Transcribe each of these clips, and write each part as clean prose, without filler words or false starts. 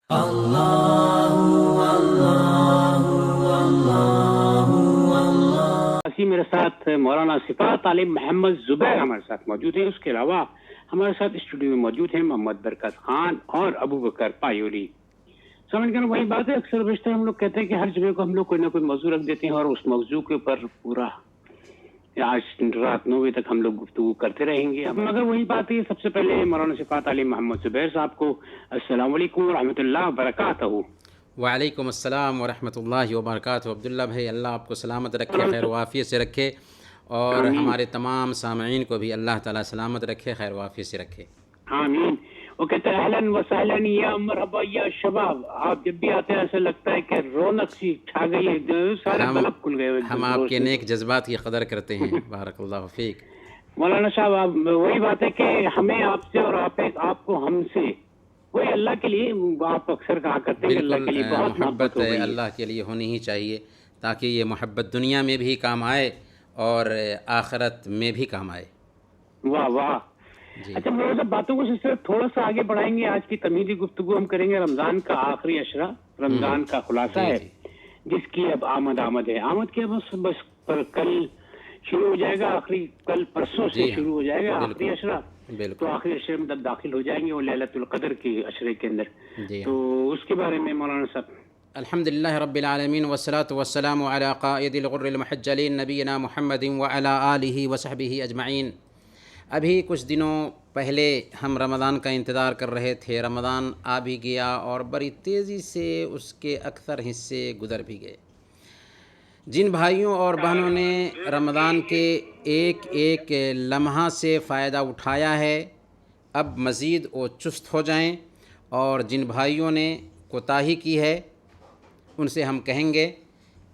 اسی میرے ساتھ مولانا صفات علی محمد زبیر ہمارے ساتھ موجود ہیں. اس کے علاوہ ہمارے ساتھ اسٹوڈیو میں موجود ہیں محمد برکت خان اور ابو بکر پایوری. سمجھ گئے وہی بات ہے. اکثر بیشتر ہم لوگ کہتے ہیں کہ ہر جگہ کو ہم لوگ کوئی نہ کوئی موضوع رکھ دیتے ہیں اور اس موضوع کے اوپر پورا آج رات 9 بجے تک ہم لوگ گفتگو کرتے رہیں گے. اب مگر وہی بات ہے, سب سے پہلے مولانا صفات علی محمد زبیر صاحب کو السلام علیکم ورحمۃ اللہ وبرکاتہ. وعلیکم السلام ورحمۃ اللہ وبرکاتہ. عبداللہ بھائی, اللہ آپ کو سلامت رکھے, خیر و عافیت سے رکھے, اور ہمارے تمام سامعین کو بھی اللہ تعالیٰ سلامت رکھے, خیر و عافیت سے رکھے. آمین. وہ کہتے ہیں اہلاً و سہلاً یا مرحبا یا شباب. آپ جب بھی آتے ہیں ایسا لگتا ہے کہ رونق سی چھا گئی ہے, سارے بلب کھل گئے. ہم آپ کے نیک جذبات کی قدر کرتے ہیں. بارک اللہ فیک. مولانا صاحب, وہی بات ہے کہ ہمیں آپ سے اور آپ کو ہم سے وہی اللہ کے لیے, آپ اکثر کہا کرتے ہیں کہ اللہ کے لیے بہت محبت ہو گئی ہے. اللہ کے لیے ہونی ہی چاہیے, تاکہ یہ محبت دنیا میں بھی کام آئے اور آخرت میں بھی کام آئے. واہ واہ. اچھا, مولانا صاحب باتوں کو سلسلہ تھوڑا سا آگے بڑھائیں گے. آج کی تمیزی گفتگو ہم کریں گے رمضان کا آخری عشرہ, رمضان کا خلاصہ ہے, جس کی اب آمد ہے. آمد کی بس پر کل شروع ہو جائے گا, آخری کل پرسوں سے شروع ہو جائے گا آخری عشرہ. تو آخری عشرے میں داخل ہو جائیں گے وہ لیلۃ القدر کے عشرے کے اندر. تو اس کے بارے میں مولانا صاحب. الحمدللہ رب العالمین والصلاة والسلام علی قائد الغر المحجلین نبینا محمد وعلی آلہ وصحبہ اجمعین. ابھی کچھ دنوں پہلے ہم رمضان کا انتظار کر رہے تھے. رمضان آ بھی گیا اور بڑی تیزی سے اس کے اکثر حصے گزر بھی گئے. جن بھائیوں اور بہنوں نے رمضان کے ایک ایک لمحہ سے فائدہ اٹھایا ہے, اب مزید وہ چست ہو جائیں, اور جن بھائیوں نے کوتاہی کی ہے ان سے ہم کہیں گے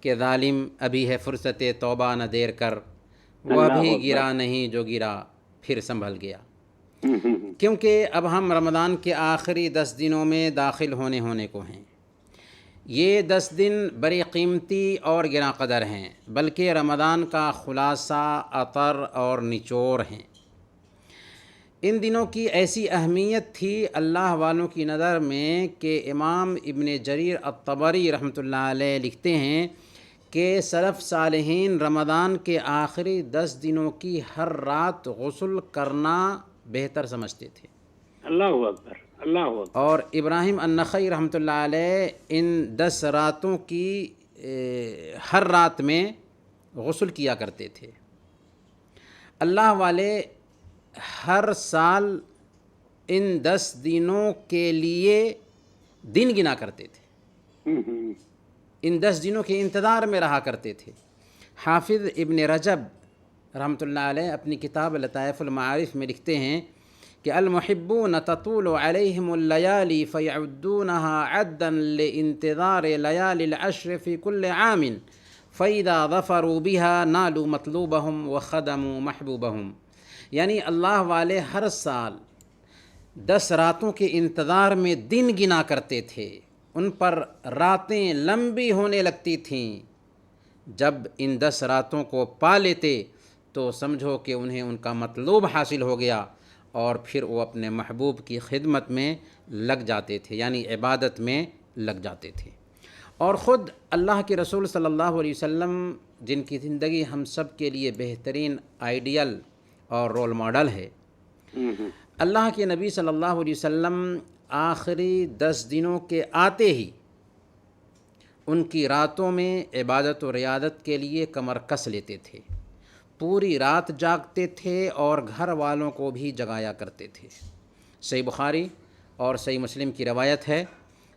کہ ظالم ابھی ہے فرصت توبہ نہ دیر کر, وہ بھی گرا نہیں جو گرا پھر سنبھل گیا. کیونکہ اب ہم رمضان کے آخری 10 دنوں میں داخل ہونے کو ہیں. یہ 10 دن بڑی قیمتی اور گراں قدر ہیں, بلکہ رمضان کا خلاصہ, عطر اور نچوڑ ہیں. ان دنوں کی ایسی اہمیت تھی اللہ والوں کی نظر میں کہ امام ابن جریر الطبری رحمۃ اللہ علیہ لکھتے ہیں کہ سلف صالحین رمضان کے آخری 10 دنوں کی ہر رات غسل کرنا بہتر سمجھتے تھے. اللہ اکبر, اللہ اکبر. اور ابراہیم النخعی رحمۃ اللہ علیہ ان 10 راتوں کی ہر رات میں غسل کیا کرتے تھے. اللہ والے ہر سال ان 10 دنوں کے لیے دن گنا کرتے تھے, ان 10 دنوں کے انتظار میں رہا کرتے تھے. حافظ ابن رجب رحمۃ اللہ علیہ اپنی کتاب لطائف المعارف میں لکھتے ہیں کہ المحبون تطول علیہم اللیالی فیعدونها عدا لانتظار لیالی العشر فی کل عام فاذا ظفروا بها نالوا مطلوبهم وخدموا محبوبهم. یعنی اللہ والے ہر سال 10 راتوں کے انتظار میں دن گنا کرتے تھے, ان پر راتیں لمبی ہونے لگتی تھیں. جب ان 10 راتوں کو پا لیتے تو سمجھو کہ انہیں ان کا مطلوب حاصل ہو گیا, اور پھر وہ اپنے محبوب کی خدمت میں لگ جاتے تھے, یعنی عبادت میں لگ جاتے تھے. اور خود اللہ کے رسول صلی اللہ علیہ وسلم, جن کی زندگی ہم سب کے لیے بہترین آئیڈیل اور رول ماڈل ہے, اللہ کے نبی صلی اللہ علیہ وسلم آخری 10 دنوں کے آتے ہی ان کی راتوں میں عبادت و ریاضت کے لیے کمر کس لیتے تھے. پوری رات جاگتے تھے اور گھر والوں کو بھی جگایا کرتے تھے. صحیح بخاری اور صحیح مسلم کی روایت ہے,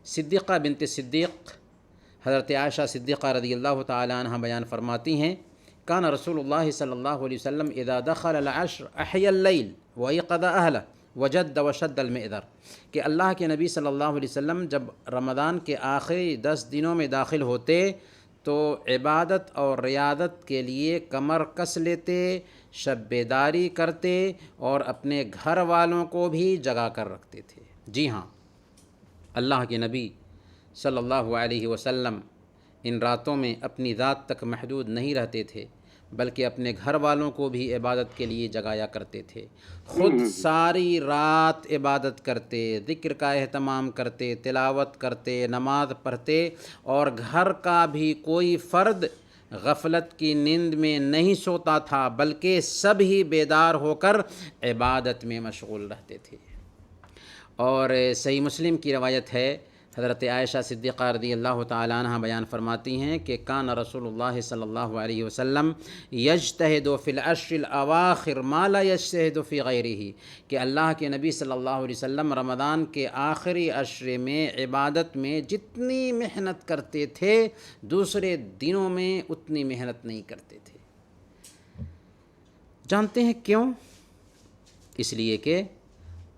صدیقہ بنت صدیق حضرت عائشہ صدیقہ رضی اللہ تعالی عنہ بیان فرماتی ہیں, کان رسول اللہ صلی اللہ علیہ وسلم اذا دخل العشر احیا اللیل وایقظ اہلہ وجد وشد المئذر, کہ اللہ کے نبی صلی اللہ علیہ وسلم جب رمضان کے آخری 10 دنوں میں داخل ہوتے تو عبادت اور ریاضت کے لیے کمر کس لیتے, شب بیداری کرتے اور اپنے گھر والوں کو بھی جگا کر رکھتے تھے. جی ہاں, اللہ کے نبی صلی اللہ علیہ وسلم ان راتوں میں اپنی ذات تک محدود نہیں رہتے تھے, بلکہ اپنے گھر والوں کو بھی عبادت کے لیے جگایا کرتے تھے. خود ساری رات عبادت کرتے، ذکر کا اہتمام کرتے، تلاوت کرتے، نماز پڑھتے، اور گھر کا بھی کوئی فرد غفلت کی نیند میں نہیں سوتا تھا، بلکہ سب ہی بیدار ہو کر عبادت میں مشغول رہتے تھے. اور صحیح مسلم کی روایت ہے، حضرت عائشہ صدیقہ رضی اللہ تعالیٰ عنہ بیان فرماتی ہیں کہ کان رسول اللہ صلی اللہ علیہ وسلم یجتہد فی العشر الاواخر ما لا یجتہد فی غیرہ، کہ اللہ کے نبی صلی اللہ علیہ وسلم رمضان کے آخری عشرے میں عبادت میں جتنی محنت کرتے تھے دوسرے دنوں میں اتنی محنت نہیں کرتے تھے. جانتے ہیں کیوں؟ اس لیے کہ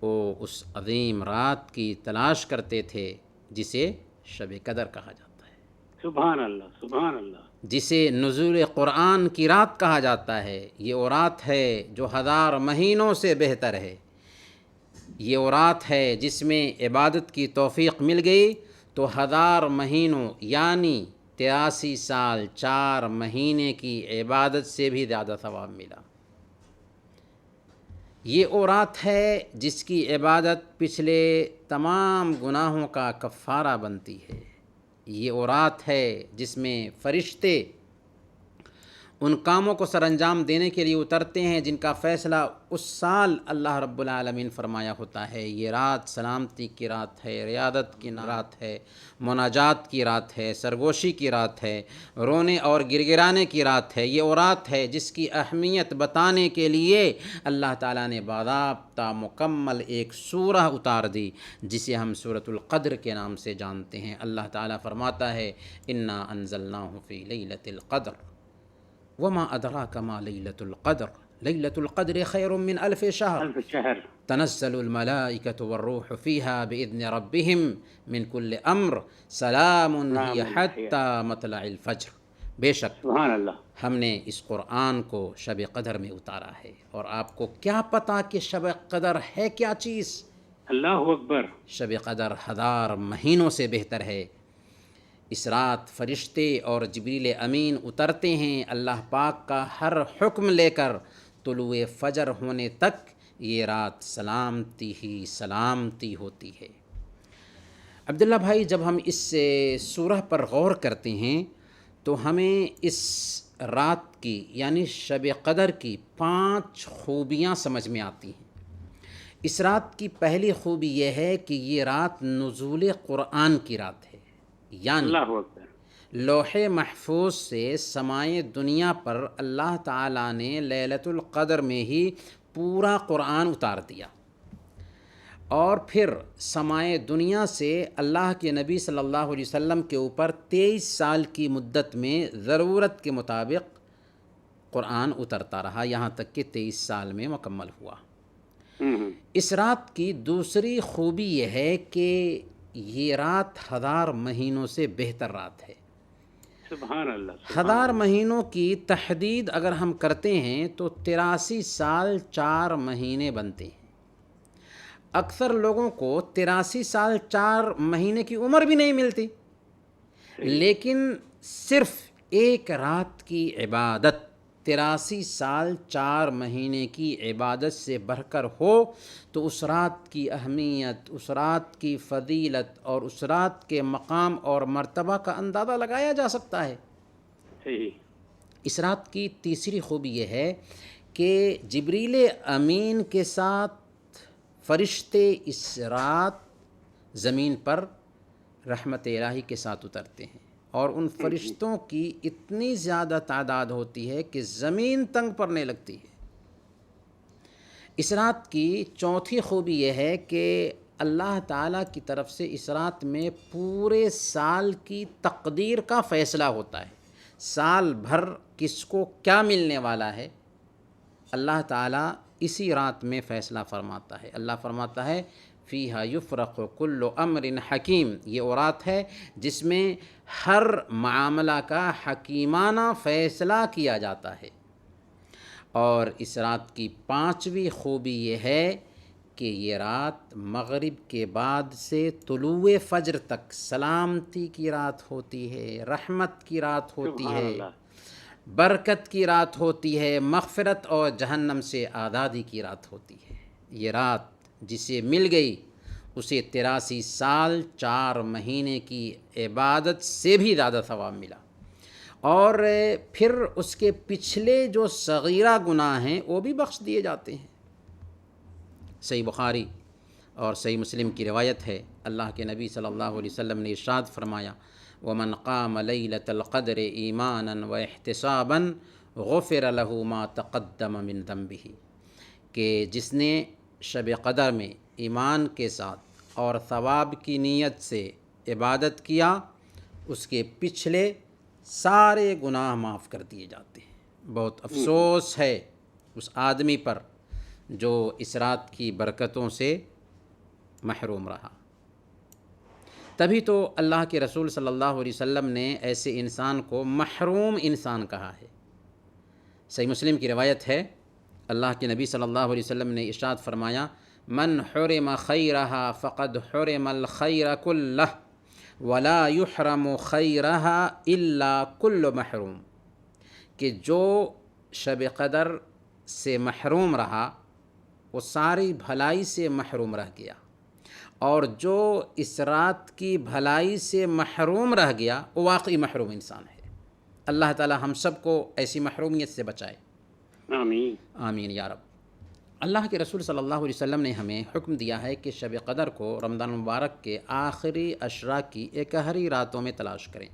وہ اس عظیم رات کی تلاش کرتے تھے جسے شب قدر کہا جاتا ہے، سبحان اللہ، سبحان اللہ، جسے نزول قرآن کی رات کہا جاتا ہے. یہ وہ رات ہے جو 1000 مہینوں سے بہتر ہے. یہ وہ رات ہے جس میں عبادت کی توفیق مل گئی تو 1000 مہینوں یعنی 83 سال 4 مہینے کی عبادت سے بھی زیادہ ثواب ملا. یہ وہ رات ہے جس کی عبادت پچھلے تمام گناہوں کا کفارہ بنتی ہے. یہ وہ رات ہے جس میں فرشتے ان کاموں کو سر انجام دینے کے لیے اترتے ہیں جن کا فیصلہ اس سال اللہ رب العالمین فرمایا ہوتا ہے. یہ رات سلامتی کی رات ہے، ریاضت کی رات ہے، مناجات کی رات ہے، سرگوشی کی رات ہے، رونے اور گرگرانے کی رات ہے. یہ وہ رات ہے جس کی اہمیت بتانے کے لیے اللہ تعالیٰ نے باضابطہ مکمل ایک سورہ اتار دی جسے ہم سورۃ القدر کے نام سے جانتے ہیں. اللہ تعالیٰ فرماتا ہے انا انزلناہ فی لیلۃ القدر وما ادراک ما لیلۃ القدر لیلۃ القدر خیر من الف شہر الف شہر، تنزل الملائکۃ والروح فیہا باذن ربہم من کل امر سلام ہی حتی مطلع الفجر. بے شک سبحان اللہ، ہم نے اس قرآن کو شب قدر میں اتارا ہے، اور آپ کو کیا پتہ کہ شب قدر ہے کیا چیز؟ اللہ اکبر، شب قدر 1000 مہینوں سے بہتر ہے. اس رات فرشتے اور جبریل امین اترتے ہیں اللہ پاک کا ہر حکم لے کر. طلوع فجر ہونے تک یہ رات سلامتی ہی سلامتی ہوتی ہے. عبداللہ بھائی، جب ہم اس سورہ پر غور کرتے ہیں تو ہمیں اس رات کی یعنی شب قدر کی 5 خوبیاں سمجھ میں آتی ہیں. اس رات کی پہلی خوبی یہ ہے کہ یہ رات نزول قرآن کی رات ہے، یعنی اللہ اکبر، لوح محفوظ سے سمائے دنیا پر اللہ تعالیٰ نے لیلۃ القدر میں ہی پورا قرآن اتار دیا، اور پھر سمائے دنیا سے اللہ کے نبی صلی اللہ علیہ وسلم کے اوپر 23 سال کی مدت میں ضرورت کے مطابق قرآن اترتا رہا، یہاں تک کہ 23 سال میں مکمل ہوا. اس رات کی دوسری خوبی یہ ہے کہ یہ رات 1000 مہینوں سے بہتر رات ہے. سبحان اللہ، 1000 مہینوں کی تحدید اگر ہم کرتے ہیں تو 83 سال 4 مہینے بنتے ہیں. اکثر لوگوں کو 83 سال 4 مہینے کی عمر بھی نہیں ملتی، لیکن صرف ایک رات کی عبادت 83 سال 4 مہینے کی عبادت سے بڑھ کر ہو تو اس رات کی اہمیت، اس رات کی فضیلت اور اس رات کے مقام اور مرتبہ کا اندازہ لگایا جا سکتا ہے. صحیح. اس رات کی تیسری خوبی یہ ہے کہ جبریل امین کے ساتھ فرشتے اس رات زمین پر رحمت الہی کے ساتھ اترتے ہیں، اور ان فرشتوں کی اتنی زیادہ تعداد ہوتی ہے کہ زمین تنگ پڑنے لگتی ہے. اس رات کی چوتھی خوبی یہ ہے کہ اللہ تعالیٰ کی طرف سے اس رات میں پورے سال کی تقدیر کا فیصلہ ہوتا ہے. سال بھر کس کو کیا ملنے والا ہے اللہ تعالیٰ اسی رات میں فیصلہ فرماتا ہے. اللہ فرماتا ہے فیہا یفرق کل امر حکیم. یہ وہ رات ہے جس میں ہر معاملہ کا حکیمانہ فیصلہ کیا جاتا ہے. اور اس رات کی 5ویں خوبی یہ ہے کہ یہ رات مغرب کے بعد سے طلوع فجر تک سلامتی کی رات ہوتی ہے، رحمت کی رات ہوتی سبحان ہے. اللہ. برکت کی رات ہوتی ہے، مغفرت اور جہنم سے آزادی کی رات ہوتی ہے۔ یہ رات جسے مل گئی اسے 83 سال 4 مہینے کی عبادت سے بھی زیادہ ثواب ملا، اور پھر اس کے پچھلے جو صغیرہ گناہ ہیں وہ بھی بخش دیے جاتے ہیں۔ صحیح بخاری اور صحیح مسلم کی روایت ہے، اللہ کے نبی صلی اللہ علیہ وسلم نے ارشاد فرمایا، وَمَنْ قَامَ لَيْلَةَ الْقَدْرِ ایمانا وَاحْتِسابا غُفِرَ لَهُ مَا تَقَدَّمَ مِنْ ذَنْبِهِ، کہ جس نے شب قدر میں ایمان کے ساتھ اور ثواب کی نیت سے عبادت کیا، اس کے پچھلے سارے گناہ معاف کر دیے جاتے ہیں۔ بہت افسوس ہے اس آدمی پر جو اس رات کی برکتوں سے محروم رہا۔ تبھی تو اللہ کے رسول صلی اللہ علیہ وسلم نے ایسے انسان کو محروم انسان کہا ہے۔ صحیح مسلم کی روایت ہے، اللہ کے نبی صلی اللہ علیہ وسلم نے ارشاد فرمایا، من حرم خیرہا فقد حرم الخیر کلہ ولا یحرم خیرہا الا کل محروم، کہ جو شب قدر سے محروم رہا وہ ساری بھلائی سے محروم رہ گیا، اور جو اس رات کی بھلائی سے محروم رہ گیا وہ واقعی محروم انسان ہے۔ اللہ تعالی ہم سب کو ایسی محرومیت سے بچائے، آمین آمین یا رب۔ اللہ کے رسول صلی اللہ علیہ وسلم نے ہمیں حکم دیا ہے کہ شب قدر کو رمضان مبارک کے آخری عشرہ کی اکہری راتوں میں تلاش کریں۔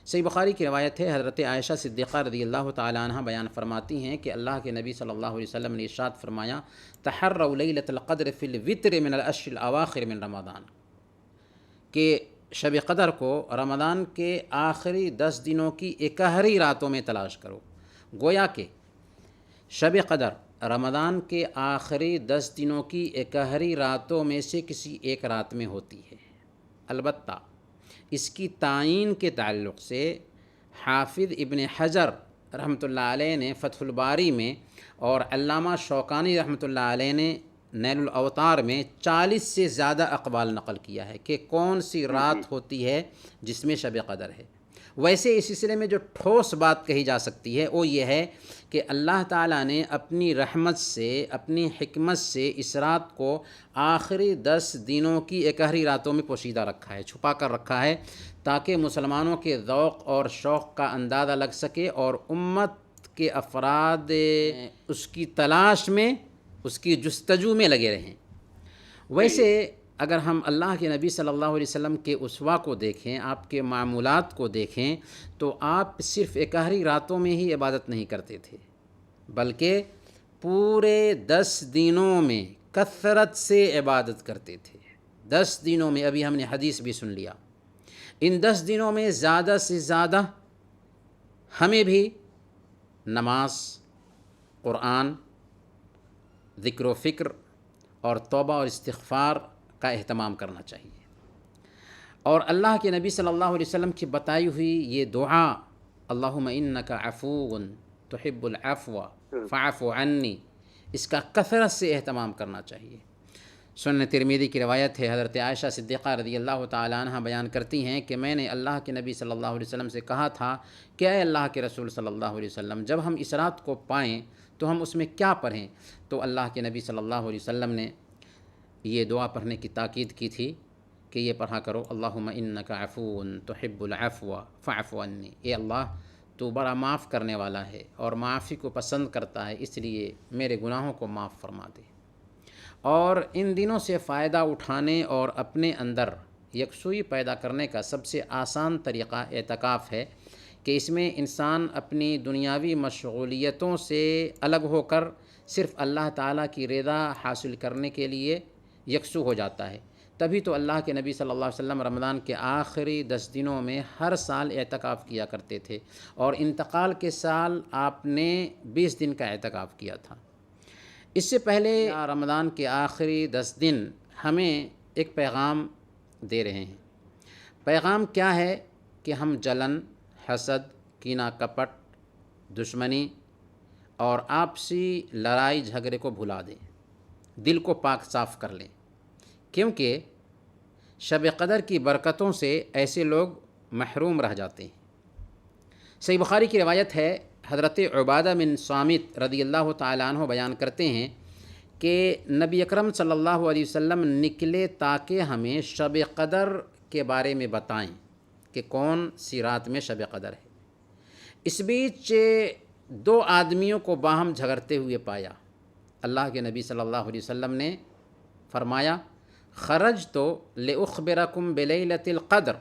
صحیح بخاری کی روایت ہے، حضرت عائشہ صدیقہ رضی اللہ تعالی عنہ بیان فرماتی ہیں کہ اللہ کے نبی صلی اللہ علیہ وسلم نے ارشاد فرمایا، تحروا لیلۃ القدر فی الوتر من العشر الاواخر من رمضان، کہ شب قدر کو رمضان کے آخری 10 دنوں کی اکہری راتوں میں تلاش کرو۔ گویا کہ شب قدر رمضان کے آخری 10 دنوں کی اکہری راتوں میں سے کسی ایک رات میں ہوتی ہے۔ البتہ اس کی تعین کے تعلق سے حافظ ابن حجر رحمۃ اللہ علیہ نے فتح الباری میں اور علامہ شوکانی رحمۃ اللہ علیہ نے نیل الاوطار میں 40 سے زیادہ اقوال نقل کیا ہے کہ کون سی رات ہوتی ہے جس میں شب قدر ہے۔ ویسے اس سلسلے میں جو ٹھوس بات کہی جا سکتی ہے وہ یہ ہے کہ اللہ تعالیٰ نے اپنی رحمت سے، اپنی حکمت سے اس رات کو آخری 10 دنوں کی اکہری راتوں میں پوشیدہ رکھا ہے، چھپا کر رکھا ہے، تاکہ مسلمانوں کے ذوق اور شوق کا اندازہ لگ سکے اور امت کے افراد اس کی تلاش میں، اس کی جستجو میں لگے رہیں۔ ویسے اگر ہم اللہ کے نبی صلی اللہ علیہ وسلم کے اسوہ کو دیکھیں، آپ کے معمولات کو دیکھیں، تو آپ صرف اکہری راتوں میں ہی عبادت نہیں کرتے تھے، بلکہ پورے 10 دنوں میں کثرت سے عبادت کرتے تھے۔ 10 دنوں میں، ابھی ہم نے حدیث بھی سن لیا، ان 10 دنوں میں زیادہ سے زیادہ ہمیں بھی نماز، قرآن، ذکر و فکر اور توبہ اور استغفار کا اہتمام کرنا چاہیے۔ اور اللہ کے نبی صلی اللہ علیہ وسلم کی بتائی ہوئی یہ دعا، اللہم انک عفو تحب العفو فاعف عنی، اس کا کثرت سے اہتمام کرنا چاہیے۔ سنن ترمذی کی روایت ہے، حضرت عائشہ صدیقہ رضی اللہ تعالی عنہ بیان کرتی ہیں کہ میں نے اللہ کے نبی صلی اللہ علیہ وسلم سے کہا تھا کہ اے اللہ کے رسول صلی اللہ علیہ وسلم، جب ہم اس رات کو پائیں تو ہم اس میں کیا پڑھیں؟ تو اللہ کے نبی صلی اللہ علیہ وسلم نے یہ دعا پڑھنے کی تاکید کی تھی کہ یہ پڑھا کرو، اللہم انک عفو تحب العفو فاعف عنی، اے اللہ تو بڑا معاف کرنے والا ہے اور معافی کو پسند کرتا ہے، اس لیے میرے گناہوں کو معاف فرما دے۔ اور ان دنوں سے فائدہ اٹھانے اور اپنے اندر یکسوئی پیدا کرنے کا سب سے آسان طریقہ اعتکاف ہے کہ اس میں انسان اپنی دنیاوی مشغولیتوں سے الگ ہو کر صرف اللہ تعالیٰ کی رضا حاصل کرنے کے لیے یکسو ہو جاتا ہے۔ تبھی تو اللہ کے نبی صلی اللہ علیہ وسلم رمضان کے آخری 10 دنوں میں ہر سال اعتکاف کیا کرتے تھے، اور انتقال کے سال آپ نے 20 دن کا اعتکاف کیا تھا۔ اس سے پہلے رمضان کے آخری 10 دن ہمیں ایک پیغام دے رہے ہیں۔ پیغام کیا ہے کہ ہم جلن، حسد، کینہ کپٹ، دشمنی اور آپسی لڑائی جھگڑے کو بھلا دیں، دل کو پاک صاف کر لیں، کیونکہ شب قدر کی برکتوں سے ایسے لوگ محروم رہ جاتے ہیں۔ صحیح بخاری کی روایت ہے، حضرت عبادہ بن صامت رضی اللہ تعالیٰ عنہ بیان کرتے ہیں کہ نبی اکرم صلی اللہ علیہ وسلم نکلے تاکہ ہمیں شب قدر کے بارے میں بتائیں کہ کون سی رات میں شب قدر ہے۔ اس بیچ دو آدمیوں کو باہم جھگڑتے ہوئے پایا۔ اللہ کے نبی صلی اللہ علیہ وسلم نے فرمایا، خرجت لأخبرکم بلیلۃ القدر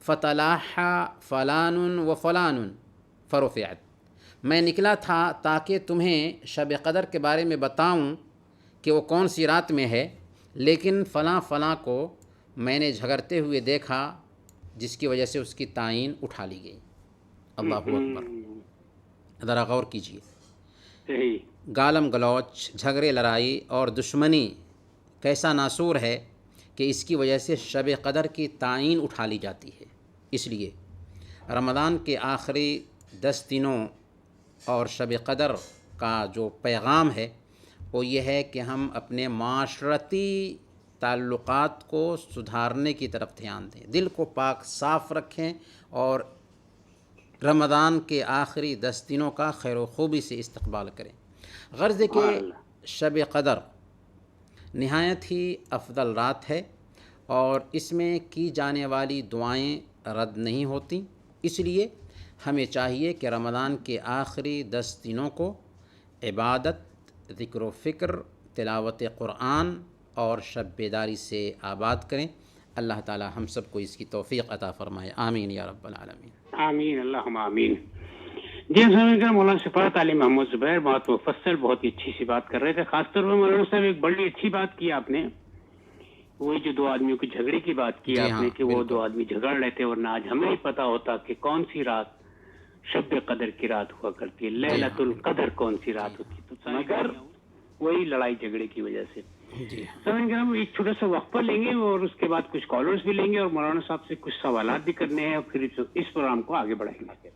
فتلاحا فلان و فلان فرفعت، میں نکلا تھا تاکہ تمہیں شب قدر کے بارے میں بتاؤں کہ وہ کون سی رات میں ہے، لیکن فلاں فلاں کو میں نے جھگڑتے ہوئے دیکھا جس کی وجہ سے اس کی تعین اٹھا لی گئی۔ اللہ اکبر، ذرا غور کیجیے، صحیح، گالم گلوچ، جھگڑے لڑائی اور دشمنی کیسا ناسور ہے کہ اس کی وجہ سے شب قدر کی تعین اٹھا لی جاتی ہے۔ اس لیے رمضان کے آخری 10 دنوں اور شب قدر کا جو پیغام ہے وہ یہ ہے کہ ہم اپنے معاشرتی تعلقات کو سدھارنے کی طرف دھیان دیں، دل کو پاک صاف رکھیں اور رمضان کے آخری 10 دنوں کا خیر و خوبی سے استقبال کریں۔ غرض کہ شب قدر نہایت ہی افضل رات ہے اور اس میں کی جانے والی دعائیں رد نہیں ہوتیں، اس لیے ہمیں چاہیے کہ رمضان کے آخری 10 دنوں کو عبادت، ذکر و فکر، تلاوت قرآن اور شب بیداری سے آباد کریں۔ اللہ تعالی ہم سب کو اس کی توفیق عطا فرمائے، آمین یا رب العالمین، آمین، اللہم آمین۔ جی سامعین کرام، مولانا صفات علی محمد زبیر بہت مفصل، بہت ہی اچھی سی بات کر رہے تھے۔ خاص طور پر مولانا صاحب ایک بڑی اچھی بات کی آپ نے، وہی جو دو آدمیوں کی جھگڑے کی بات کی آپ نے کہ وہ دو آدمی جھگڑ رہے تھے، ورنہ آج ہمیں ہی پتا ہوتا کہ کون سی رات شب قدر کی رات ہوا کرتی ہے، لیلۃ القدر کون سی رات ہوتی ہے، تو مگر وہی لڑائی جھگڑے کی وجہ سے۔ سامعین کرام، ایک چھوٹا سا وقفہ لیں گے اور اس کے بعد کچھ کالرز بھی لیں گے اور مولانا صاحب سے کچھ سوالات بھی کرنے ہیں اور پھر اس پروگرام کو آگے بڑھائیں گے۔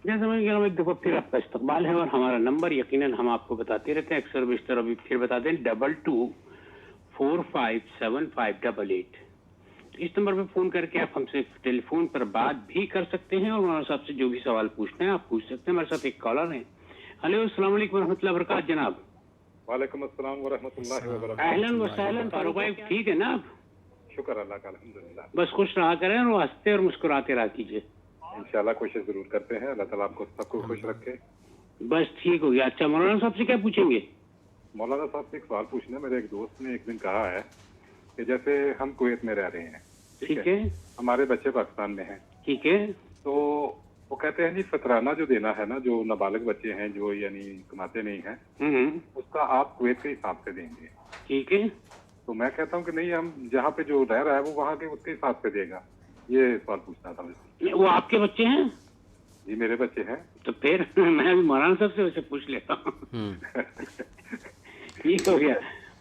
جیسے میں ایک دفعہ پھر آپ کا استقبال ہے اور ہمارا نمبر یقیناً ہم آپ کو بتاتے رہتے ہیں، اکثر بیشتر ابھی پھر بتا دیں، 22457588۔ اس نمبر پہ فون کر کے آپ ہم سے ٹیلی فون پر بات بھی کر سکتے ہیں اور مولانا صاحب سے جو بھی سوال پوچھنا ہے آپ پوچھ سکتے ہیں۔ ہمارے ساتھ ایک کالر ہیں۔ ہلو، السلام علیکم ورحمۃ اللہ وبرکاتہ جناب۔ وعلیکم السلام ورحمۃ اللہ وبرکاتہ۔ اہلاً و سہلاً فاروق بھائی، ٹھیک ہے نا آپ؟ شکر اللہ کا، الحمدللہ۔ بس خوش رہا کریں اور ہنستے اور مسکراتے رہا کیجیے۔ انشاءاللہ کوشش ضرور کرتے ہیں، اللہ تعالیٰ آپ کو سب کو خوش رکھے۔ بس ٹھیک ہو گیا۔ اچھا، مولانا صاحب سے کیا پوچھیں گے؟ مولانا صاحب سے ایک سوال پوچھنا ہے۔ میرے ایک دوست نے ایک دن کہا ہے کہ جیسے ہم کویت میں رہ رہے ہیں، ٹھیک ہے، ہمارے بچے پاکستان میں ہیں، ٹھیک ہے، تو وہ کہتے ہیں جی فطرانہ جو دینا ہے نا، جو نابالغ بچے ہیں جو یعنی کماتے نہیں ہیں، اس کا آپ کویت کے حساب سے دیں گے۔ ٹھیک ہے۔ تو میں کہتا ہوں کہ نہیں، ہم جہاں پہ جو رہ رہا ہے وہ وہاں کے اس کے حساب سے دے گا۔ یہ سوال پوچھنا تھا مجھے۔ وہ آپ کے بچے ہیں؟ جی میرے بچے ہیں۔ تو پھر میں ابھی مولانا صاحب سے ویسے پوچھ لیتا ہوں۔ ٹھیک ہو گیا،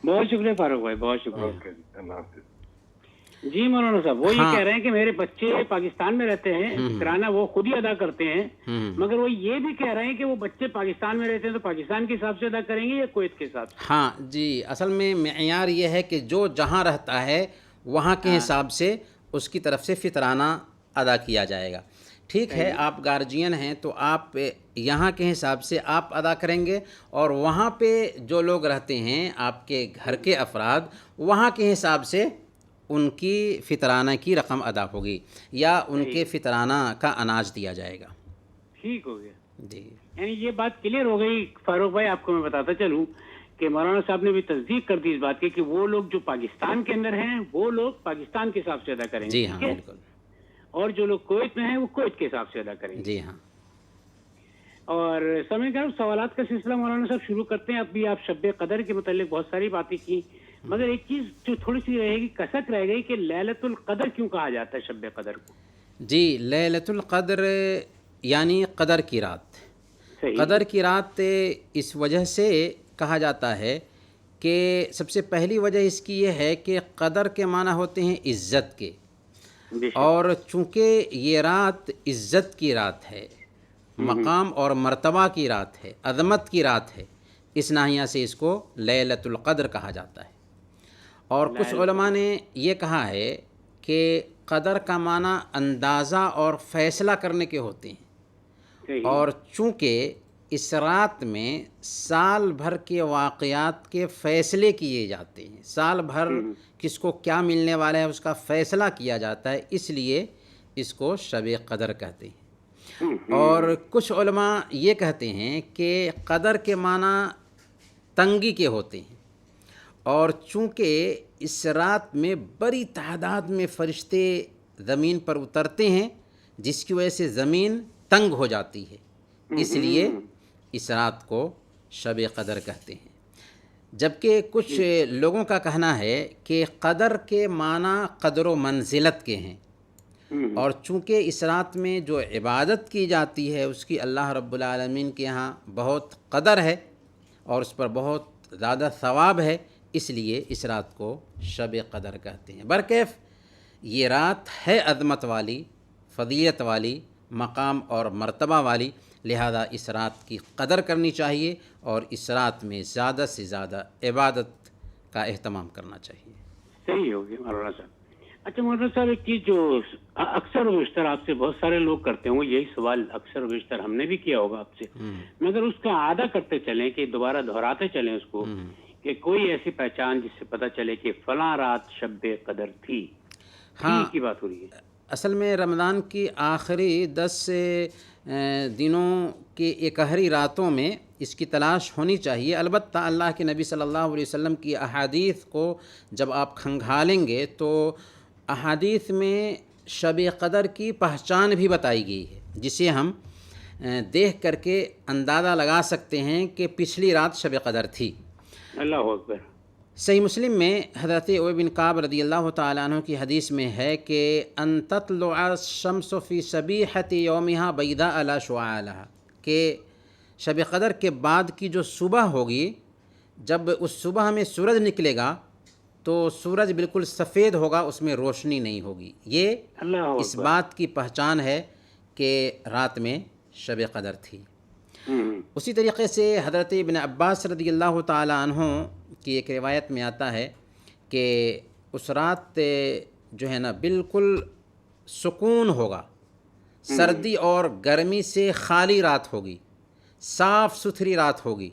بہت شکریہ فاروق بھائی، بہت شکریہ۔ اوکے جی، اللہ حافظ۔ جی مولانا صاحب، وہ یہ کہہ رہے ہیں کہ میرے بچے پاکستان میں رہتے ہیں، فطرانہ وہ خود ہی ادا کرتے ہیں، مگر وہ یہ بھی کہہ رہے ہیں کہ وہ بچے پاکستان میں رہتے ہیں تو پاکستان کے حساب سے ادا کریں گے یا کویت کے حساب سے؟ ہاں جی، اصل میں معیار یہ ہے کہ جو جہاں رہتا ہے وہاں کے حساب سے اس کی طرف سے فطرانہ ادا کیا جائے گا۔ ٹھیک ہے، آپ گارجین ہیں تو آپ یہاں کے حساب سے آپ ادا کریں گے اور وہاں پہ جو لوگ رہتے ہیں آپ کے گھر کے افراد، وہاں کے حساب سے ان کی فطرانہ کی رقم ادا ہوگی یا ان کے فطرانہ کا اناج دیا جائے گا۔ ٹھیک ہو گیا جی، یعنی یہ بات کلیئر ہو گئی فاروق بھائی۔ آپ کو میں بتاتا چلوں کہ مولانا صاحب نے بھی تصدیق کر دی اس بات کی کہ وہ لوگ جو پاکستان کے اندر ہیں وہ لوگ پاکستان کے حساب سے ادا کریں گے، جی ہاں، بالکل، اور جو لوگ کویت میں ہیں وہ کویت کے حساب سے ادا کریں گے۔ جی ہاں۔ اور سمجھ گئے، سوالات کا سلسلہ مولانا صاحب شروع کرتے ہیں۔ اب بھی آپ شب قدر کے متعلق بہت ساری باتیں کی، مگر ایک چیز جو تھوڑی سی رہے گی، کسک رہ گئی کہ لیلۃ القدر کیوں کہا جاتا ہے شب قدر کو؟ جی، لیلۃ القدر یعنی قدر کی رات۔ صحیح۔ قدر کی رات اس وجہ سے کہا جاتا ہے کہ سب سے پہلی وجہ اس کی یہ ہے کہ قدر کے معنی ہوتے ہیں عزت کے، اور چونکہ یہ رات عزت کی رات ہے، مقام اور مرتبہ کی رات ہے، عظمت کی رات ہے، اس ناحیہ سے اس کو لیلۃ القدر کہا جاتا ہے۔ اور کچھ علماء نے یہ کہا ہے کہ قدر کا معنی اندازہ اور فیصلہ کرنے کے ہوتے ہیں، صحیح۔ اور چونکہ اس رات میں سال بھر کے واقعات کے فیصلے کیے جاتے ہیں، سال بھر کس کو کیا ملنے والا ہے اس کا فیصلہ کیا جاتا ہے، اس لیے اس کو شب قدر کہتے ہیں۔ اور کچھ علماء یہ کہتے ہیں کہ قدر کے معنی تنگی کے ہوتے ہیں، اور چونکہ اس رات میں بڑی تعداد میں فرشتے زمین پر اترتے ہیں جس کی وجہ سے زمین تنگ ہو جاتی ہے، اس لیے اس رات کو شب قدر کہتے ہیں۔ جبکہ کچھ لوگوں کا کہنا ہے کہ قدر کے معنی قدر و منزلت کے ہیں، اور چونکہ اس رات میں جو عبادت کی جاتی ہے اس کی اللہ رب العالمین کے ہاں بہت قدر ہے اور اس پر بہت زیادہ ثواب ہے، اس لیے اس رات کو شب قدر کہتے ہیں۔ برکیف یہ رات ہے عظمت والی، فضیلت والی، مقام اور مرتبہ والی، لہذا اس رات کی قدر کرنی چاہیے اور اس رات میں زیادہ سے زیادہ عبادت کا اہتمام کرنا چاہیے۔ صحیح ہو گیا مولانا صاحب۔ اچھا مولانا صاحب، ایک چیز جو اکثر و بیشتر آپ سے بہت سارے لوگ کرتے ہوں، یہی سوال اکثر و بیشتر ہم نے بھی کیا ہوگا آپ سے، مگر اس کا عادہ کرتے چلیں کہ دوبارہ دہراتے چلیں اس کو، کہ کوئی ایسی پہچان جس سے پتہ چلے کہ فلاں رات شب قدر تھی، کی بات ہو رہی ہے۔ اصل میں رمضان کی آخری 10 دنوں کے اکہری راتوں میں اس کی تلاش ہونی چاہیے۔ البتہ اللہ کے نبی صلی اللہ علیہ وسلم کی احادیث کو جب آپ کھنگالیں گے تو احادیث میں شب قدر کی پہچان بھی بتائی گئی ہے، جسے ہم دیکھ کر کے اندازہ لگا سکتے ہیں کہ پچھلی رات شب قدر تھی۔ اللہ اکبر۔ صحیح مسلم میں حضرت ابی بن کعب رضی اللہ تعالیٰ عنہ کی حدیث میں ہے کہ ان تطلع الشمس فی صبیحۃ یومہا بیضاء لا شعاع لہا، کہ شب قدر کے بعد کی جو صبح ہوگی، جب اس صبح میں سورج نکلے گا تو سورج بالکل سفید ہوگا، اس میں روشنی نہیں ہوگی۔ یہ اس بات کی پہچان ہے کہ رات میں شب قدر تھی۔ اسی طریقے سے حضرت ابن عباس رضی اللہ تعالیٰ عنہ کی ایک روایت میں آتا ہے کہ اس رات جو ہے نا بالکل سکون ہوگا، سردی اور گرمی سے خالی رات ہوگی، صاف ستھری رات ہوگی،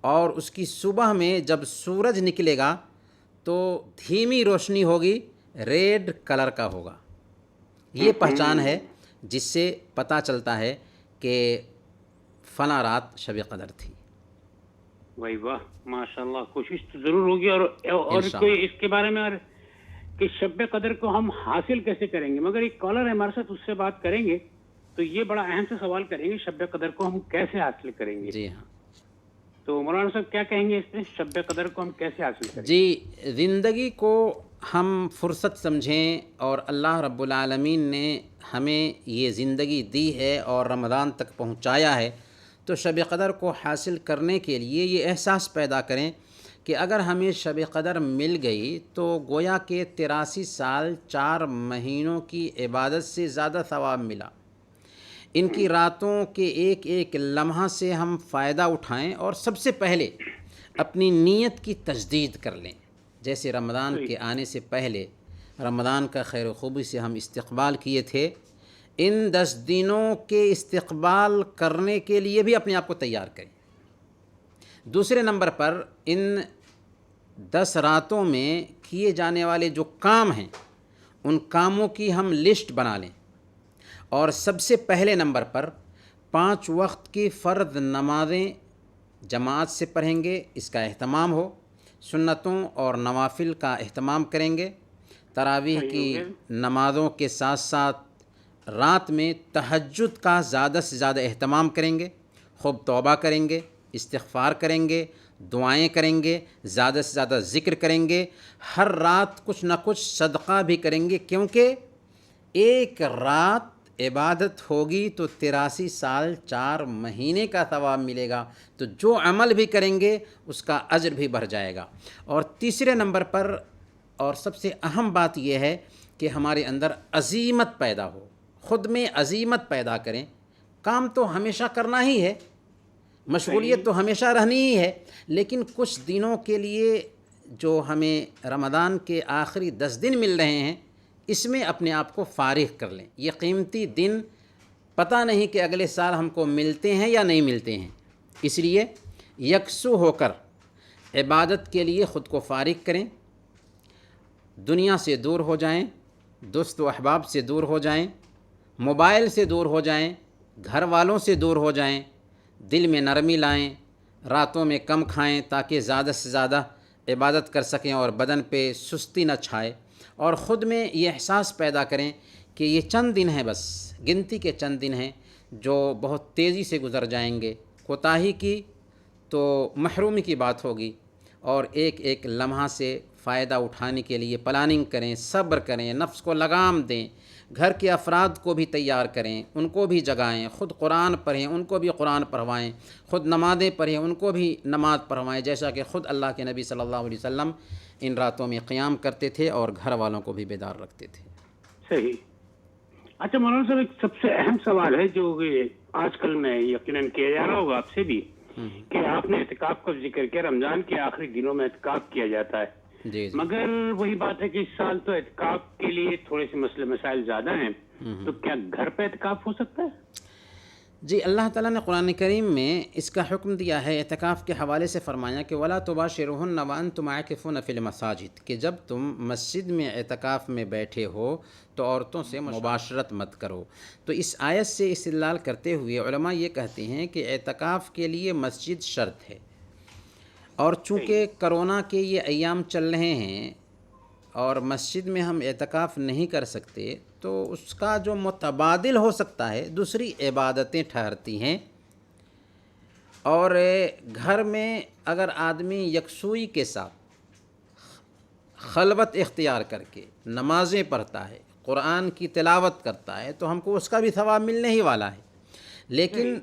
اور اس کی صبح میں جب سورج نکلے گا تو دھیمی روشنی ہوگی، ریڈ کلر کا ہوگا۔ یہ پہچان ہے جس سے پتہ چلتا ہے کہ فلاں رات شب قدر تھی۔ واہ واہ، ماشاء اللہ، کوشش تو ضرور ہوگی۔ اور کوئی اس کے بارے میں کہ شب قدر کو ہم حاصل کیسے کریں گے، مگر ایک کالر ہے ہمارے ساتھ، اس سے بات کریں گے تو یہ بڑا اہم سے سوال کریں گے، شب قدر کو ہم کیسے حاصل کریں گے؟ جی ہاں، تو مولانا صاحب کیا کہیں گے اس میں، شب قدر کو ہم کیسے حاصل کریں گے؟ جی، زندگی کو ہم فرصت سمجھیں، اور اللہ رب العالمین نے ہمیں یہ زندگی دی ہے اور رمضان تک پہنچایا ہے، تو شب قدر کو حاصل کرنے کے لیے یہ احساس پیدا کریں کہ اگر ہمیں شب قدر مل گئی تو گویا کہ 83 سال 4 مہینوں کی عبادت سے زیادہ ثواب ملا۔ ان کی راتوں کے ایک ایک لمحہ سے ہم فائدہ اٹھائیں، اور سب سے پہلے اپنی نیت کی تجدید کر لیں۔ جیسے رمضان کے آنے سے پہلے رمضان کا خیر و خوبی سے ہم استقبال کیے تھے، ان 10 دنوں کے استقبال کرنے کے لیے بھی اپنے آپ کو تیار کریں۔ دوسرے نمبر پر ان 10 راتوں میں کیے جانے والے جو کام ہیں ان کاموں کی ہم لسٹ بنا لیں، اور سب سے پہلے نمبر پر 5 وقت کی فرض نمازیں جماعت سے پڑھیں گے، اس کا اہتمام ہو۔ سنتوں اور نوافل کا اہتمام کریں گے۔ تراویح کی نمازوں کے ساتھ ساتھ رات میں تہجد کا زیادہ سے زیادہ اہتمام کریں گے، خوب توبہ کریں گے، استغفار کریں گے، دعائیں کریں گے، زیادہ سے زیادہ ذکر کریں گے، ہر رات کچھ نہ کچھ صدقہ بھی کریں گے، کیونکہ ایک رات عبادت ہوگی تو 83 سال 4 مہینے کا ثواب ملے گا، تو جو عمل بھی کریں گے اس کا اجر بھی بڑھ جائے گا۔ اور تیسرے نمبر پر اور سب سے اہم بات یہ ہے کہ ہمارے اندر عزیمت پیدا ہو، خود میں عزیمت پیدا کریں۔ کام تو ہمیشہ کرنا ہی ہے، مشغولیت تو ہمیشہ رہنی ہی ہے، لیکن کچھ دنوں کے لیے جو ہمیں رمضان کے آخری 10 دن مل رہے ہیں، اس میں اپنے آپ کو فارغ کر لیں. یہ قیمتی دن پتہ نہیں کہ اگلے سال ہم کو ملتے ہیں یا نہیں ملتے ہیں، اس لیے یکسو ہو کر عبادت کے لیے خود کو فارغ کریں، دنیا سے دور ہو جائیں، دوست و احباب سے دور ہو جائیں، موبائل سے دور ہو جائیں، گھر والوں سے دور ہو جائیں، دل میں نرمی لائیں، راتوں میں کم کھائیں تاکہ زیادہ سے زیادہ عبادت کر سکیں اور بدن پہ سستی نہ چھائے، اور خود میں یہ احساس پیدا کریں کہ یہ چند دن ہیں، بس گنتی کے چند دن ہیں جو بہت تیزی سے گزر جائیں گے. کوتاہی کی تو محرومی کی بات ہوگی، اور ایک ایک لمحہ سے فائدہ اٹھانے کے لیے پلاننگ کریں، صبر کریں، نفس کو لگام دیں، گھر کے افراد کو بھی تیار کریں، ان کو بھی جگائیں، خود قرآن پڑھیں، ان کو بھی قرآن پڑھوائیں، خود نمازیں پڑھیں، ان کو بھی نماز پڑھوائیں، جیسا کہ خود اللہ کے نبی صلی اللہ علیہ وسلم ان راتوں میں قیام کرتے تھے اور گھر والوں کو بھی بیدار رکھتے تھے. صحیح. اچھا مولانا صاحب، ایک سب سے اہم سوال ہے جو کہ آج کل میں یقیناً کیا جا رہا ہوگا آپ سے بھی، کہ آپ نے اعتکاف کا ذکر کیا، رمضان کے آخری دنوں میں اعتکاف کیا جاتا ہے، جی مگر وہی بات ہے کہ اس سال تو اعتکاف کے لیے تھوڑے سے مسئلے مسائل زیادہ ہیں، تو کیا گھر پہ اعتکاف ہو سکتا ہے؟ جی، اللہ تعالیٰ نے قرآن کریم میں اس کا حکم دیا ہے. اعتکاف کے حوالے سے فرمایا کہ وَلَا تُبَاشِرُوهُنَّ وَأَنْتُمْ عَاكِفُونَ فِي الْمَسَاجِدِ، کہ جب تم مسجد میں اعتکاف میں بیٹھے ہو تو عورتوں سے مباشرت مت کرو. تو اس آیت سے استدلال کرتے ہوئے علماء یہ کہتے ہیں کہ اعتکاف کے لیے مسجد شرط ہے، اور چونکہ کرونا کے یہ ایام چل رہے ہیں اور مسجد میں ہم اعتکاف نہیں کر سکتے، تو اس کا جو متبادل ہو سکتا ہے دوسری عبادتیں ٹھہرتی ہیں. اور گھر میں اگر آدمی یکسوئی کے ساتھ خلوت اختیار کر کے نمازیں پڑھتا ہے، قرآن کی تلاوت کرتا ہے، تو ہم کو اس کا بھی ثواب ملنے ہی والا ہے. لیکن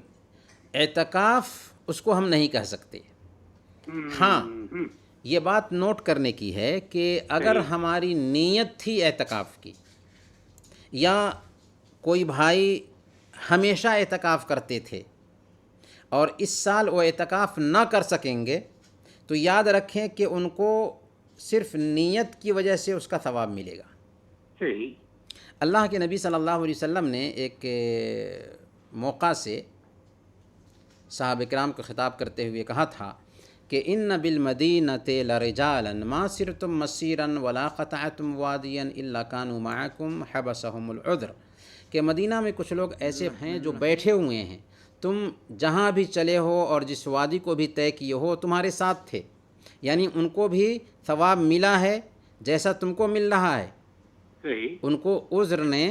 اعتکاف اس کو ہم نہیں کہہ سکتے. ہاں، یہ بات نوٹ کرنے کی ہے کہ اگر ہماری نیت تھی اعتکاف کی، یا کوئی بھائی ہمیشہ اعتکاف کرتے تھے اور اس سال وہ اعتکاف نہ کر سکیں گے، تو یاد رکھیں کہ ان کو صرف نیت کی وجہ سے اس کا ثواب ملے گا. صحیح. اللہ کے نبی صلی اللہ علیہ وسلم نے ایک موقع سے صحابہ کرام کو خطاب کرتے ہوئے کہا تھا کہ ان بالمدینۃ لرجالا ما سرتم مسیرا ولا قطعتم وادیا الا كانوا معكم حبسهم العذر، کہ مدینہ میں کچھ لوگ ایسے ہیں جو بیٹھے ہوئے ہیں، تم جہاں بھی چلے ہو اور جس وادی کو بھی طے کیے ہو تمہارے ساتھ تھے، یعنی ان کو بھی ثواب ملا ہے جیسا تم کو مل رہا ہے. صحیح. ان کو عذر نے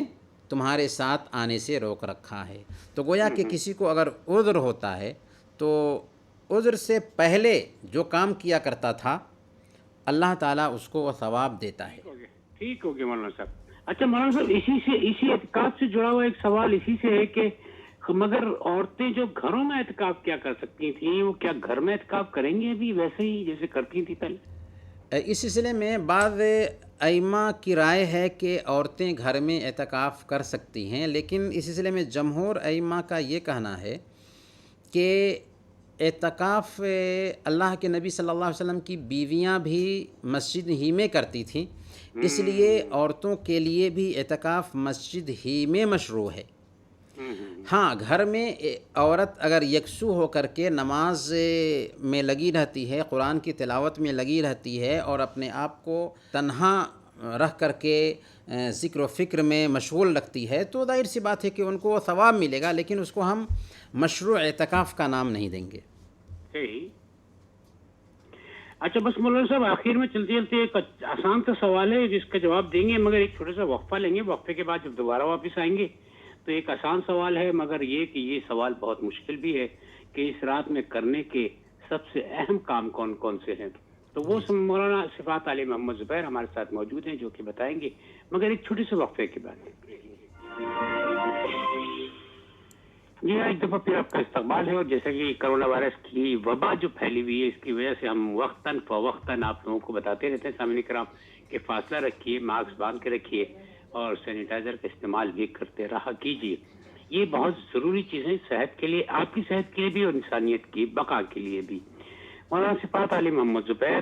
تمہارے ساتھ آنے سے روک رکھا ہے. تو گویا کہ کسی کو اگر عذر ہوتا ہے تو عذر سے پہلے جو کام کیا کرتا تھا اللہ تعالیٰ اس کو وہ ثواب دیتا ہے. ٹھیک ہو گیا مولانا صاحب. اچھا مولانا صاحب، اسی اعتکاف سے جڑا ہوا ایک سوال اسی سے ہے کہ مگر عورتیں جو گھروں میں اعتکاف کیا کر سکتی تھیں، وہ کیا گھر میں اعتکاف کریں گے ابھی ویسے ہی جیسے کرتی تھیں پہلے؟ اس سلسلے میں بعض ائمہ کی رائے ہے کہ عورتیں گھر میں اعتکاف کر سکتی ہیں، لیکن اس سلسلے میں جمہور ائمہ کا یہ کہنا ہے کہ اعتکاف اللہ کے نبی صلی اللہ علیہ وسلم کی بیویاں بھی مسجد ہی میں کرتی تھیں، اس لیے عورتوں کے لیے بھی اعتکاف مسجد ہی میں مشروع ہے. ہاں، گھر میں عورت اگر یکسو ہو کر کے نماز میں لگی رہتی ہے، قرآن کی تلاوت میں لگی رہتی ہے اور اپنے آپ کو تنہا رکھ کر کے ذکر و فکر میں مشغول رکھتی ہے، تو ظاہر سی بات ہے کہ ان کو ثواب ملے گا، لیکن اس کو ہم مشروع اعتکاف کا نام نہیں دیں گے. صحیح. اچھا بس مولانا صاحب آخر میں چلتے چلتے ایک آسان سا سوال ہے جس کا جواب دیں گے، مگر ایک چھوٹا سا وقفہ لیں گے، وقفے کے بعد جب دوبارہ واپس آئیں گے تو ایک آسان سوال ہے، مگر یہ کہ یہ سوال بہت مشکل بھی ہے کہ اس رات میں کرنے کے سب سے اہم کام کون کون سے ہیں. تو وہ مولانا صفات علی محمد زبیر ہمارے ساتھ موجود ہیں جو کہ بتائیں گے، مگر ایک چھوٹے سے وقفے کے بعد. جی ایک دفعہ پھر آپ کا استقبال ہے، اور جیسا کہ کرونا وائرس کی وبا جو پھیلی ہوئی ہے اس کی وجہ سے ہم وقتاً فوقتاً آپ لوگوں کو بتاتے رہتے ہیں سامعین کرام کہ فاصلہ رکھیے، ماسک باندھ کے رکھیے اور سینیٹائزر کا استعمال بھی کرتے رہا کیجیے. یہ بہت ضروری چیزیں صحت کے لیے، آپ کی صحت کے لیے بھی اور انسانیت کی بقا کے لیے بھی. مولانا صفات علی محمد زبیر،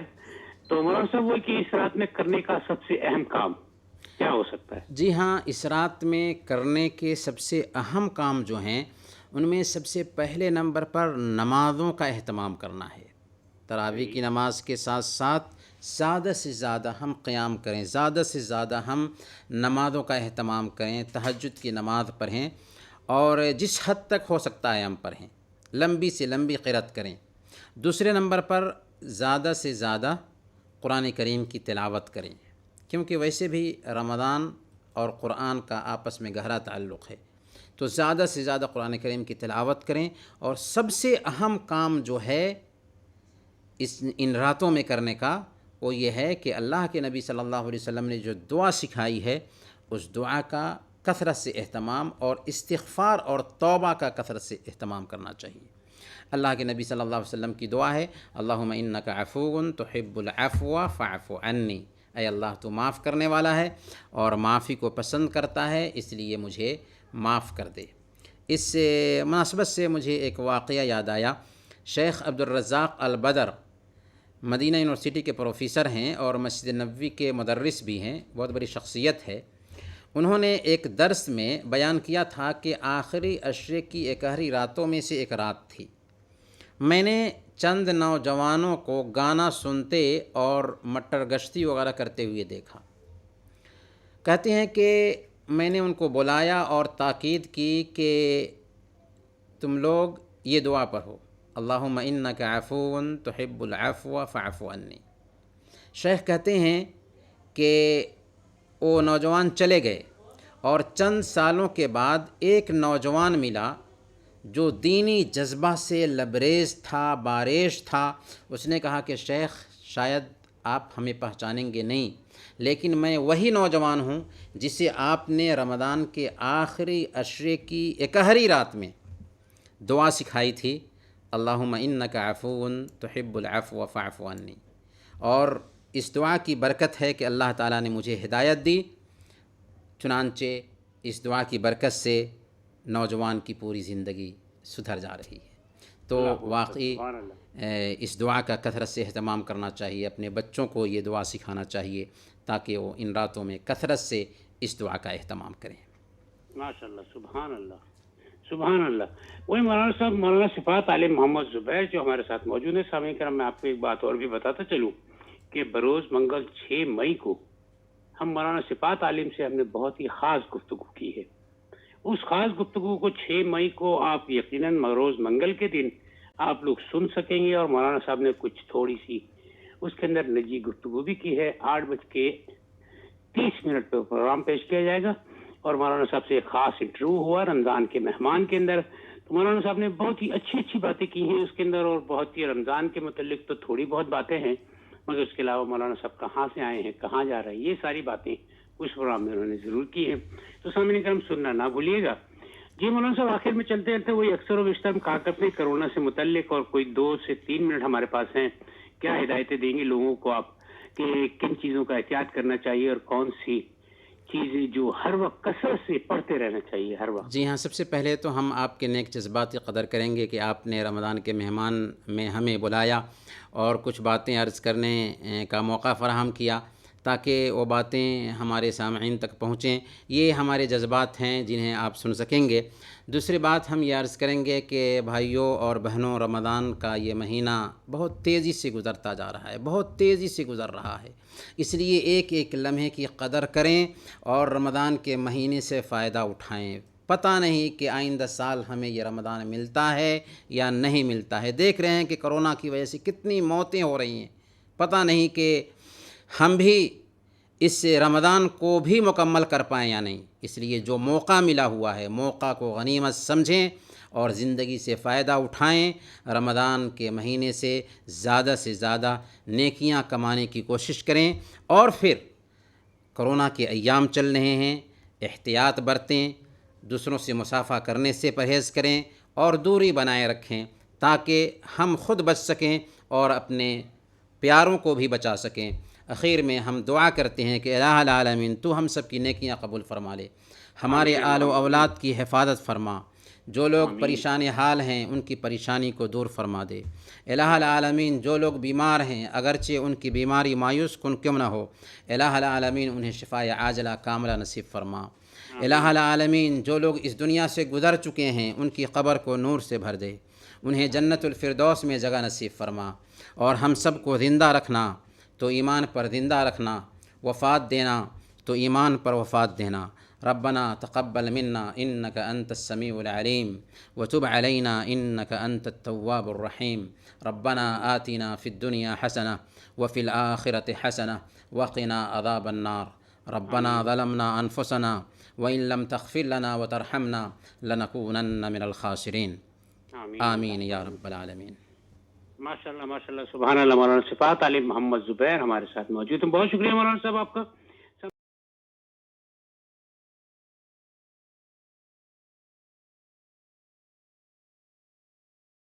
تو مولانا صاحب وہ کہ اس رات میں کرنے کا سب سے اہم کام. کیا ہو سکتا ہے؟ جی ہاں، اس رات میں کرنے کے سب سے اہم کام جو ہیں ان میں سب سے پہلے نمبر پر نمازوں کا اہتمام کرنا ہے۔ تراویح کی نماز کے ساتھ ساتھ زیادہ سے زیادہ ہم قیام کریں، زیادہ سے زیادہ ہم نمازوں کا اہتمام کریں، تہجد کی نماز پڑھیں، اور جس حد تک ہو سکتا ہے ہم پڑھیں، لمبی سے لمبی قرأت کریں۔ دوسرے نمبر پر زیادہ سے زیادہ قرآن کریم کی تلاوت کریں، کیونکہ ویسے بھی رمضان اور قرآن کا آپس میں گہرا تعلق ہے، تو زیادہ سے زیادہ قرآن کریم کی تلاوت کریں۔ اور سب سے اہم کام جو ہے ان راتوں میں کرنے کا وہ یہ ہے کہ اللہ کے نبی صلی اللہ علیہ وسلم نے جو دعا سکھائی ہے اس دعا کا کثرت سے اہتمام اور استغفار اور توبہ کا کثرت سے اہتمام کرنا چاہیے۔ اللہ کے نبی صلی اللہ علیہ وسلم کی دعا ہے، اللہم انک عفو تحب العفو فاعف عنی، اے اللہ تو معاف کرنے والا ہے اور معافی کو پسند کرتا ہے، اس لیے مجھے معاف کر دے۔ اس مناسبت سے مجھے ایک واقعہ یاد آیا۔ شیخ عبدالرزاق البدر مدینہ یونیورسٹی کے پروفیسر ہیں اور مسجد نبوی کے مدرس بھی ہیں، بہت بڑی شخصیت ہے۔ انہوں نے ایک درس میں بیان کیا تھا کہ آخری عشرے کی اکہری راتوں میں سے ایک رات تھی۔ میں نے چند نوجوانوں کو گانا سنتے اور مٹر گشتی وغیرہ کرتے ہوئے دیکھا۔ کہتے ہیں کہ میں نے ان کو بلایا اور تاکید کی کہ تم لوگ یہ دعا پڑھو، اللہم انک عفو تحب العفو فاعف عنی۔ شیخ کہتے ہیں کہ وہ نوجوان چلے گئے اور چند سالوں کے بعد ایک نوجوان ملا جو دینی جذبہ سے لبریز تھا، بارش تھا۔ اس نے کہا کہ شیخ شاید آپ ہمیں پہچانیں گے نہیں، لیکن میں وہی نوجوان ہوں جسے آپ نے رمضان کے آخری عشرے کی اکہری رات میں دعا سکھائی تھی، اللہم انک عفو تحب العفو فاعف عنی۔ اور اس دعا کی برکت ہے کہ اللہ تعالیٰ نے مجھے ہدایت دی، چنانچہ اس دعا کی برکت سے نوجوان کی پوری زندگی سدھر جا رہی ہے۔ تو واقعی اس دعا کا کثرت سے اہتمام کرنا چاہیے، اپنے بچوں کو یہ دعا سکھانا چاہیے تاکہ وہ ان راتوں میں کثرت سے اس دعا کا اہتمام کریں۔ ماشاء اللہ، سبحان اللہ، سبحان اللہ۔ وہی مولانا صاحب، مولانا صفات عالم محمد زبیر جو ہمارے ساتھ موجود ہیں۔ سامعین کرام، میں آپ کو ایک بات اور بھی بتاتا چلوں کہ بروز منگل 6 مئی کو ہم مولانا صفات عالم سے ہم نے بہت ہی خاص گفتگو کی ہے۔ اس خاص گفتگو کو 6 مئی کو آپ یقیناً بروز منگل کے دن آپ لوگ سن سکیں گے، اور مولانا صاحب نے کچھ تھوڑی سی اس کے اندر نجی گفتگو بھی کی ہے۔ 8:30 پہ پروگرام پیش کیا جائے گا، اور مولانا صاحب سے ایک خاص انٹرویو ہوا رمضان کے مہمان کے اندر۔ تو مولانا صاحب نے بہت ہی اچھی باتیں کی ہیں اس کے اندر، اور بہت ہی رمضان کے متعلق تو تھوڑی بہت باتیں ہیں، مگر اس کے علاوہ مولانا صاحب کہاں سے آئے ہیں، کہاں جا رہے ہیں، یہ ساری باتیں اس پروگرام میں انہوں نے ضرور کی ہیں۔ تو سامعین کرام، سننا نہ بھولیے گا۔ جی مولانا صاحب، آخر میں چلتے چلتے وہی اکثر و بیشتر ہم کہا کرتے ہیں کرونا سے متعلق، اور کوئی 2 سے 3 منٹ ہمارے پاس ہیں، کیا ہدایتیں دیں گے لوگوں کو آپ کہ کن چیزوں کا احتیاط کرنا چاہیے اور کون سی چیزیں جو ہر وقت کثرت سے پڑھتے رہنا چاہیے ہر وقت؟ جی ہاں، سب سے پہلے تو ہم آپ کے نیک جذبات کی قدر کریں گے کہ آپ نے رمضان کے مہمان میں ہمیں بلایا اور کچھ باتیں عرض کرنے کا موقع فراہم کیا تاکہ وہ باتیں ہمارے سامعین تک پہنچیں۔ یہ ہمارے جذبات ہیں جنہیں آپ سن سکیں گے۔ دوسری بات ہم یہ عرض کریں گے کہ بھائیوں اور بہنوں، رمضان کا یہ مہینہ بہت تیزی سے گزرتا جا رہا ہے، بہت تیزی سے گزر رہا ہے، اس لیے ایک ایک لمحے کی قدر کریں اور رمضان کے مہینے سے فائدہ اٹھائیں۔ پتہ نہیں کہ آئندہ سال ہمیں یہ رمضان ملتا ہے یا نہیں ملتا ہے۔ دیکھ رہے ہیں کہ کرونا کی وجہ سے کتنی موتیں ہو رہی ہیں، پتہ نہیں کہ ہم بھی اس رمضان کو بھی مکمل کر پائیں یا نہیں۔ اس لیے جو موقع ملا ہوا ہے، موقع کو غنیمت سمجھیں اور زندگی سے فائدہ اٹھائیں۔ رمضان کے مہینے سے زیادہ نیکیاں کمانے کی کوشش کریں، اور پھر کرونا کے ایام چل رہے ہیں، احتیاط برتیں، دوسروں سے مصافحہ کرنے سے پرہیز کریں اور دوری بنائے رکھیں تاکہ ہم خود بچ سکیں اور اپنے پیاروں کو بھی بچا سکیں۔ اخیر میں ہم دعا کرتے ہیں کہ الہ العالمین تو ہم سب کی نیکیاں قبول فرما لے، ہمارے آل و اولاد کی حفاظت فرما، جو لوگ پریشان حال ہیں ان کی پریشانی کو دور فرما دے۔ الہ العالمین جو لوگ بیمار ہیں اگرچہ ان کی بیماری مایوس کن کیوں نہ ہو، الہ العالمین انہیں شفاء عاجلہ کاملہ نصیب فرما۔ الہ العالمین جو لوگ اس دنیا سے گزر چکے ہیں ان کی قبر کو نور سے بھر دے، انہیں جنت الفردوس میں جگہ نصیب فرما، اور ہم سب کو زندہ رکھنا تو ایمان پر زندہ رکھنا، وفات دینا تو ایمان پر وفات دینا۔ ربنا تقبل منا انك انت السميع العليم وتب علينا انك انت التواب الرحيم۔ ربنا آتنا في الدنيا حسنة وفي الآخرة حسنة وقنا عذاب النار۔ ربنا ظلمنا انفسنا وان لم تغفر لنا وترحمنا لنكونن من الخاسرين۔ آمین یا رب العالمین۔ ماشاء اللہ سبحان اللہ۔ مولانا صفات علی محمد زبیر ہمارے ساتھ موجود ہیں، بہت شکریہ مولانا صاحب آپ کا۔